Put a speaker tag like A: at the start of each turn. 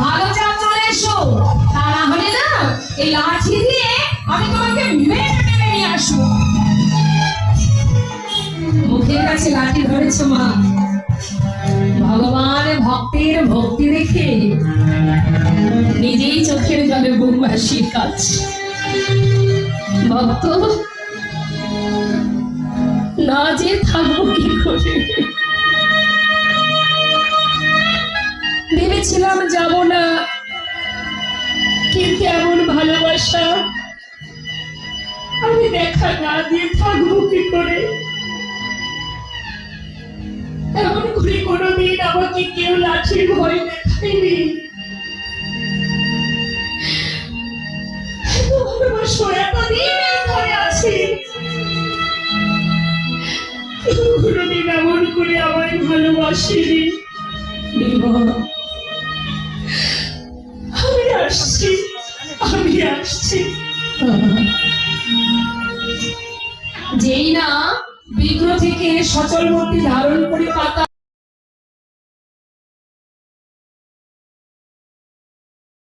A: ভালো চাল চলে এসো, তা না হলে না এই লাঠি দিয়ে আমি তোমাকে মেরে মেরে নিয়ে আসবো। মুখের কাছে লাঠি ধরেছ মা, ভগবান ভক্তের ভক্তি দেখে নিজেই চোখের জলে বুক ভাসিয়ে কাঁদছে। ভক্ত না যে থাকবো কি করে, ভেবেছিলাম যাব না, কিন্তু এমন ভালোবাসা আমি দেখা না দিয়ে থাকবো কি করে। এমন করে কোনোদিন আমাকে কেউ লাঠির ভয় দেখায়নি। কোনোদিন এমন করে আমায় ভালোবাসিনি। আমি আসছি, আমি আসছি। যেই না বিগ্রহ থেকে সচল মূর্তি ধারণ করে পাতা